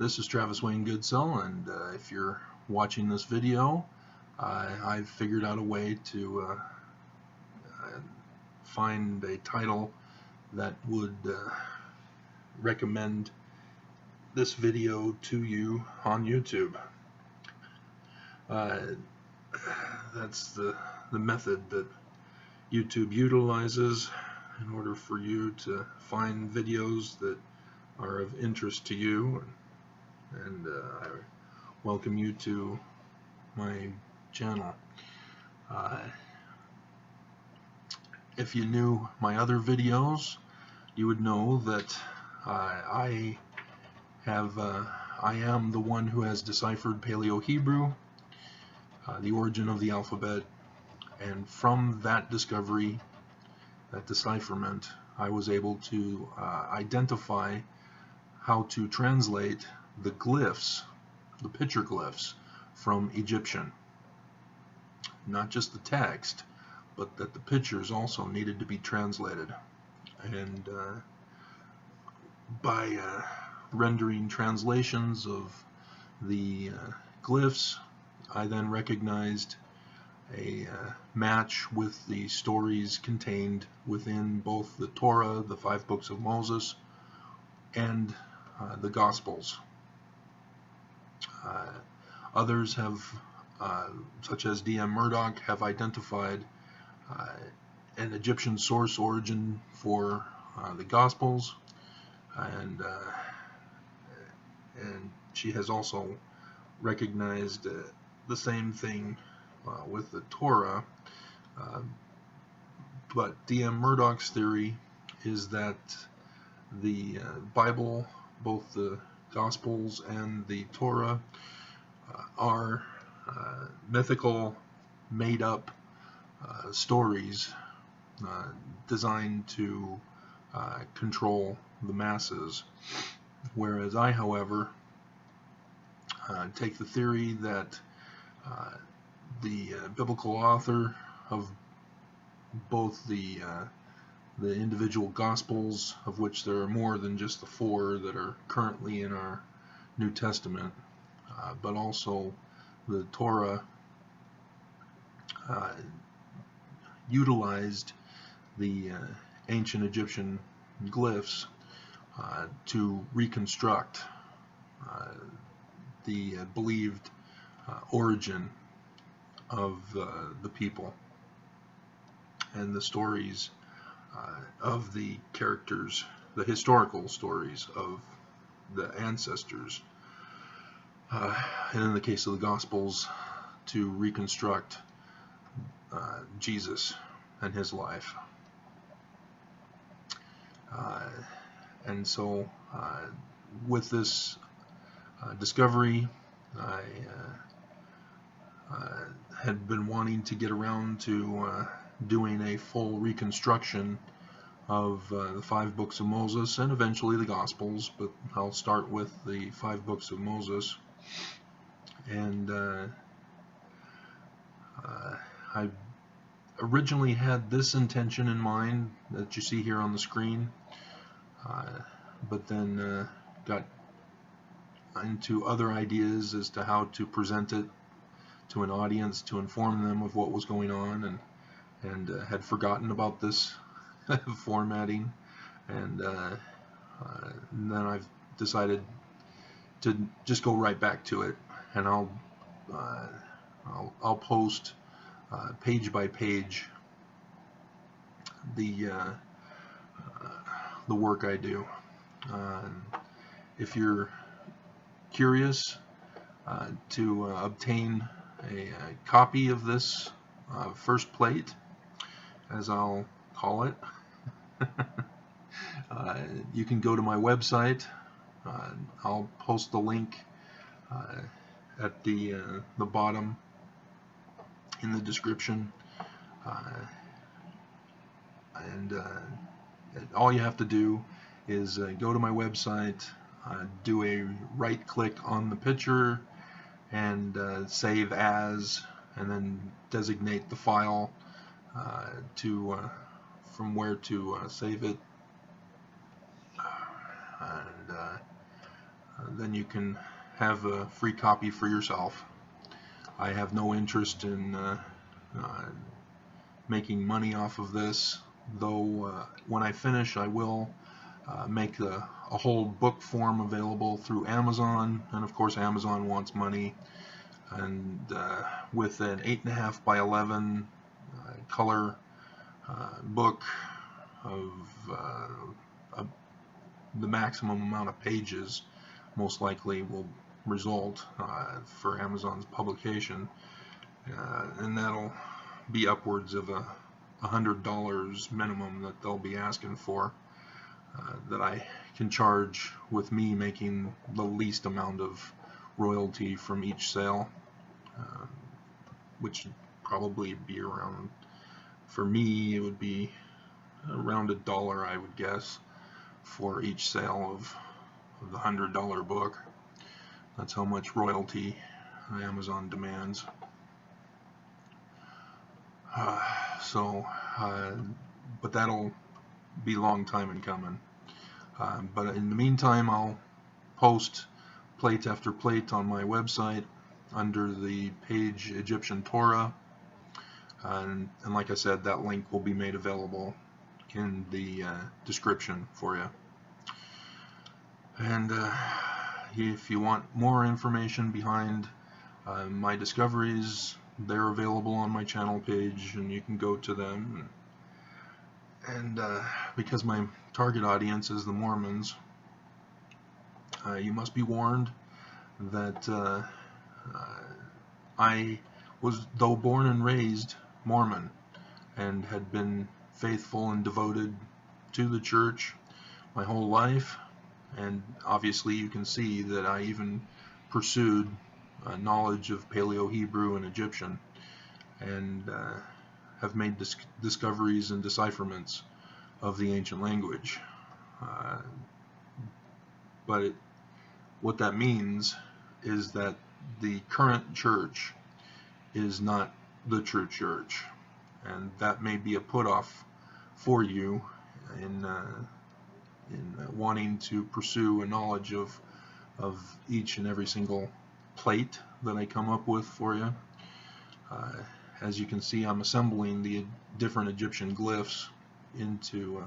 This is Travis Wayne Goodsell, and if you're watching this video, I've figured out a way to find a title that would recommend this video to you on YouTube. That's the method that YouTube utilizes in order for you to find videos that are of interest to you, and I welcome you to my channel. If you knew my other videos, you would know that I am the one who has deciphered Paleo-Hebrew, the origin of the alphabet, and from that discovery, that decipherment, I was able to identify how to translate the glyphs, the picture glyphs, from Egyptian. Not just the text, but that the pictures also needed to be translated. And by rendering translations of the glyphs, I then recognized a match with the stories contained within both the Torah, the 5 books of Moses, and the Gospels. Others have, such as D.M. Murdoch, have identified an Egyptian source origin for the Gospels, and she has also recognized the same thing with the Torah, but D.M. Murdoch's theory is that the Bible, both the Gospels and the Torah, are mythical, made-up stories designed to control the masses, whereas I, however, take the theory that the biblical author of both the individual Gospels, of which there are more than just the 4 that are currently in our New Testament, but also the Torah, utilized the ancient Egyptian glyphs to reconstruct the believed origin of the people and the stories of the characters, the historical stories of the ancestors, and in the case of the Gospels, to reconstruct Jesus and his life. And so with this discovery, I had been wanting to get around to doing a full reconstruction of the 5 books of Moses and eventually the Gospels, but I'll start with the 5 books of Moses. And I originally had this intention in mind that you see here on the screen, but then got into other ideas as to how to present it to an audience to inform them of what was going on, and had forgotten about this formatting, and then I've decided to just go right back to it, and I'll post page by page the work I do. If you're curious to obtain a copy of this first plate, as I'll call it, you can go to my website. I'll post the link at the bottom in the description, and all you have to do is go to my website, do a right click on the picture, and save as, and then designate the file from where to save it, and then you can have a free copy for yourself. I have no interest in making money off of this, though when I finish I will make a whole book form available through Amazon, and of course Amazon wants money, and with an 8.5 by 11 color book of the maximum amount of pages most likely will result for Amazon's publication, and that'll be upwards of $100 minimum that they'll be asking for, that I can charge with me making the least amount of royalty from each sale, which would probably be around, for me it would be around $1, I would guess, for each sale of the $100 book. That's how much royalty Amazon demands. But that'll be a long time in coming. But in the meantime, I'll post plate after plate on my website under the page Egyptian Torah, and like I said, that link will be made available in the description for you. And if you want more information behind my discoveries, they're available on my channel page, and you can go to them. And because my target audience is the Mormons, you must be warned that I was, though born and raised Mormon, and had been faithful and devoted to the church my whole life, and obviously you can see that I even pursued knowledge of Paleo-Hebrew and Egyptian, and have made discoveries and decipherments of the ancient language. But what that means is that the current church is not the true church, and that may be a put-off for you in wanting to pursue a knowledge of each and every single plate that I come up with for you. As you can see, I'm assembling the different Egyptian glyphs into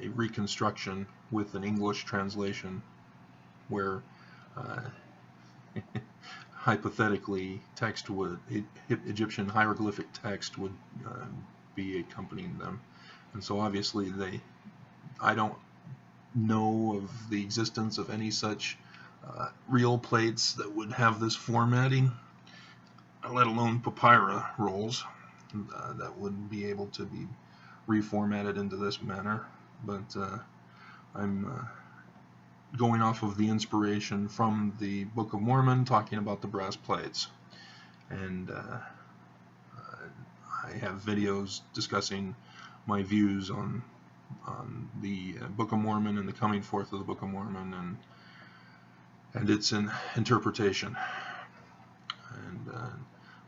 a reconstruction with an English translation, where hypothetically Egyptian hieroglyphic text would be accompanying them. And so obviously I don't know of the existence of any such real plates that would have this formatting, let alone papyrus rolls that would be able to be reformatted into this manner. But I'm going off of the inspiration from the Book of Mormon, talking about the brass plates, and I have videos discussing my views on the Book of Mormon and the coming forth of the Book of Mormon, and its interpretation. And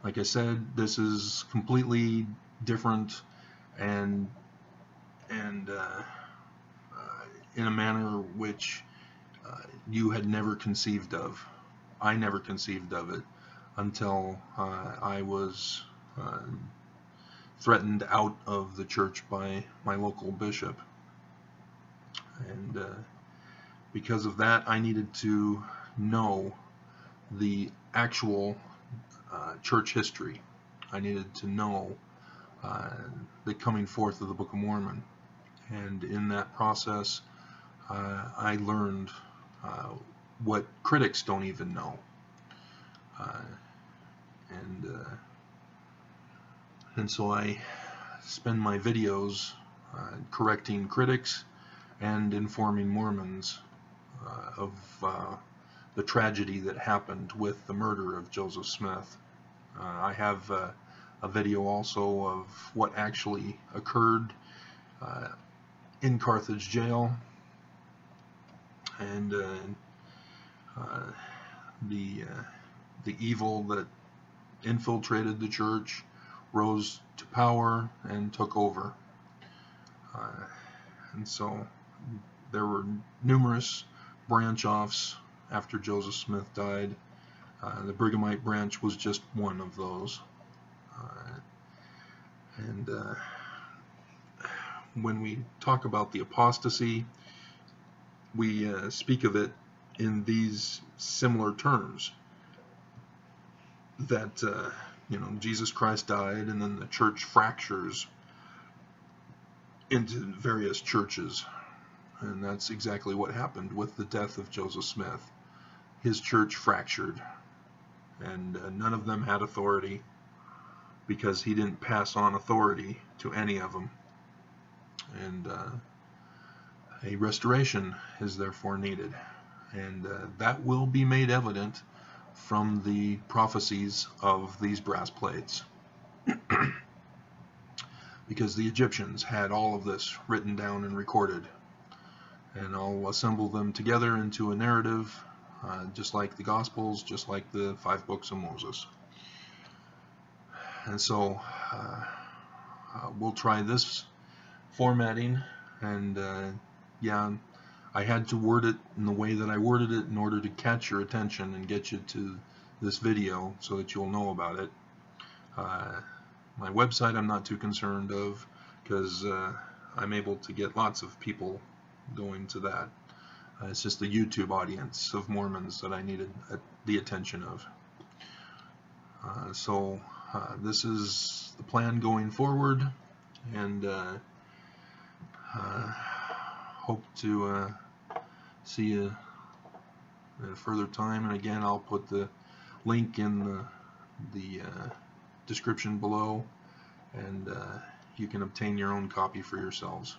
like I said, this is completely different, and in a manner which you had never conceived of. I never conceived of it until I was threatened out of the church by my local bishop. And because of that, I needed to know the actual church history. I needed to know the coming forth of the Book of Mormon. And in that process, I learned what critics don't even know. And so I spend my videos correcting critics and informing Mormons of the tragedy that happened with the murder of Joseph Smith. I have a video also of what actually occurred in Carthage jail, and the evil that infiltrated the church, rose to power, and took over. And so there were numerous branch-offs after Joseph Smith died. The Brighamite branch was just one of those. And when we talk about the apostasy, we speak of it in these similar terms. That Jesus Christ died, and then the church fractures into various churches, and that's exactly what happened with the death of Joseph Smith. His church fractured, and none of them had authority, because he didn't pass on authority to any of them. And a restoration is therefore needed, and that will be made evident from the prophecies of these brass plates. Because the Egyptians had all of this written down and recorded, and I'll assemble them together into a narrative, just like the Gospels, just like the 5 books of Moses. And so we'll try this formatting, and yeah, I had to word it in the way that I worded it in order to catch your attention and get you to this video so that you'll know about it. My website I'm not too concerned of, because I'm able to get lots of people going to that. It's just the YouTube audience of Mormons that I needed the attention of. So this is the plan going forward, and hope to see you at a further time. And again, I'll put the link in the description below, and you can obtain your own copy for yourselves.